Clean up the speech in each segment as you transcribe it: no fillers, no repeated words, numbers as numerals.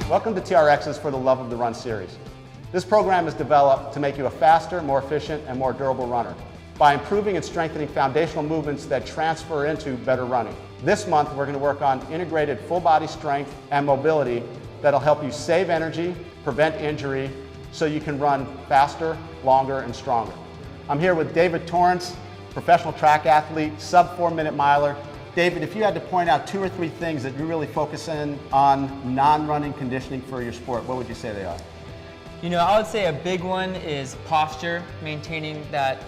Welcome to TRX's For the Love of the Run series. This program is developed to make you a faster, more efficient, and more durable runner by improving and strengthening foundational movements that transfer into better running. This month, we're going to work on integrated full body strength and mobility that'll help you save energy, prevent injury, so you can run faster, longer, and stronger. I'm here with David Torrance, professional track athlete, sub 4-minute miler. David, if you had to point out 2 or 3 things that you really focus in on non-running conditioning for your sport, what would you say they are? You know, I would say a big one is posture, maintaining that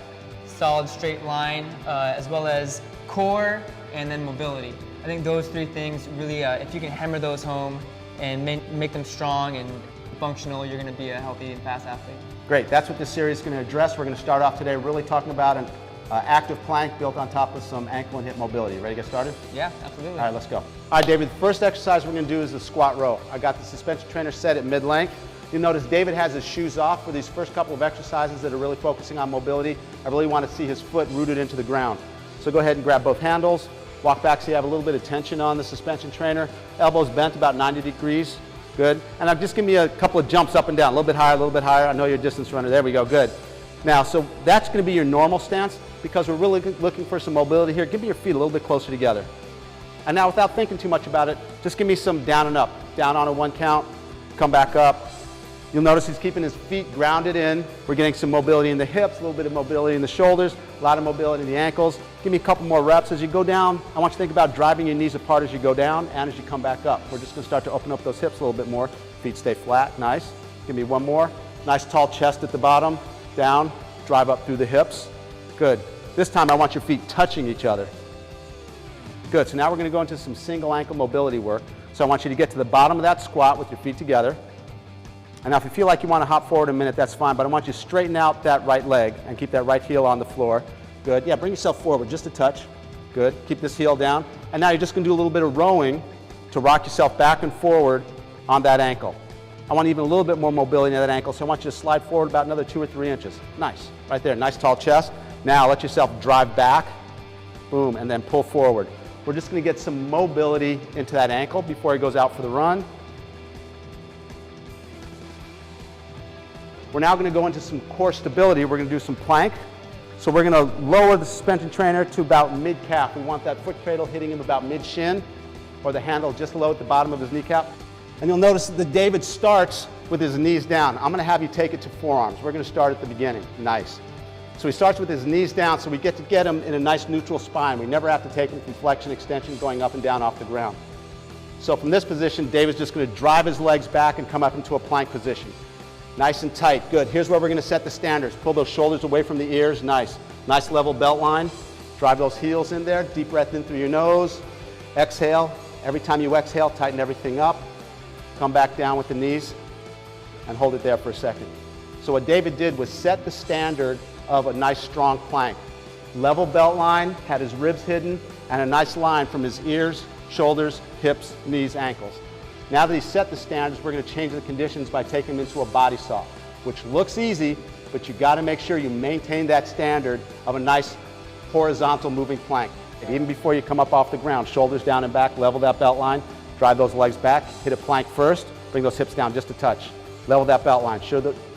solid straight line, as well as core and then mobility. I think those 3 things really, if you can hammer those home and make them strong and functional, you're going to be a healthy and fast athlete. Great, that's what this series is going to address. We're going to start off today really talking about an active plank built on top of some ankle and hip mobility. Ready to get started? Yeah, absolutely. All right, let's go. All right, David, the first exercise we're going to do is the squat row. I got the suspension trainer set at mid-length. You'll notice David has his shoes off for these first couple of exercises that are really focusing on mobility. I really want to see his foot rooted into the ground. So go ahead and grab both handles, walk back so you have a little bit of tension on the suspension trainer. Elbows bent about 90 degrees. Good. And now just give me a couple of jumps up and down, a little bit higher, a little bit higher. I know you're a distance runner. There we go. Good. Now, so that's going to be your normal stance because we're really looking for some mobility here. Give me your feet a little bit closer together. And now, without thinking too much about it, just give me some down and up. Down on a 1 count, come back up. You'll notice he's keeping his feet grounded in. We're getting some mobility in the hips, a little bit of mobility in the shoulders, a lot of mobility in the ankles. Give me a couple more reps. As you go down, I want you to think about driving your knees apart as you go down and as you come back up. We're just going to start to open up those hips a little bit more. Feet stay flat. Nice. Give me one more. Nice tall chest at the bottom. Down. Drive up through the hips. Good. This time I want your feet touching each other. Good. So now we're going to go into some single ankle mobility work. So I want you to get to the bottom of that squat with your feet together. And now if you feel like you want to hop forward a minute, that's fine, but I want you to straighten out that right leg and keep that right heel on the floor. Good. Yeah, bring yourself forward just a touch. Good. Keep this heel down. And now you're just going to do a little bit of rowing to rock yourself back and forward on that ankle. I want even a little bit more mobility in that ankle, so I want you to slide forward about another 2 or 3 inches. Nice. Right there. Nice tall chest. Now let yourself drive back. Boom. And then pull forward. We're just going to get some mobility into that ankle before he goes out for the run. We're now going to go into some core stability. We're going to do some plank. So we're going to lower the suspension trainer to about mid-calf. We want that foot cradle hitting him about mid-shin, or the handle just low at the bottom of his kneecap. And you'll notice that David starts with his knees down. I'm going to have you take it to forearms. We're going to start at the beginning. Nice. So he starts with his knees down, so we get him in a nice neutral spine. We never have to take him from flexion, extension, going up and down off the ground. So from this position, David's just going to drive his legs back and come up into a plank position. Nice and tight. Good. Here's where we're going to set the standards. Pull those shoulders away from the ears. Nice. Nice level belt line. Drive those heels in there. Deep breath in through your nose. Exhale. Every time you exhale, tighten everything up. Come back down with the knees and hold it there for a second. So what David did was set the standard of a nice strong plank. Level belt line, had his ribs hidden, and a nice line from his ears, shoulders, hips, knees, ankles. Now that he's set the standards, we're going to change the conditions by taking him into a body saw, which looks easy, but you got to make sure you maintain that standard of a nice horizontal moving plank. And even before you come up off the ground, shoulders down and back, level that belt line, drive those legs back, hit a plank first, bring those hips down just a touch. Level that belt line,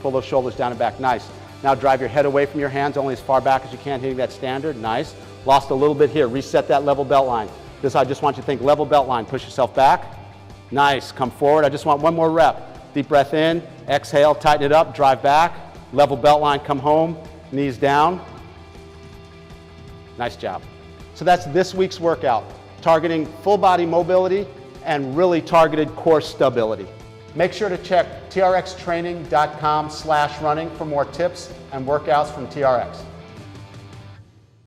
pull those shoulders down and back, nice. Now drive your head away from your hands, only as far back as you can, hitting that standard, nice. Lost a little bit here, reset that level belt line. This, I just want you to think level belt line, push yourself back. Nice, come forward. I just want one more rep. Deep breath in, exhale, tighten it up, drive back. Level belt line, come home, knees down. Nice job. So that's this week's workout, targeting full body mobility and really targeted core stability. Make sure to check trxtraining.com/running for more tips and workouts from TRX.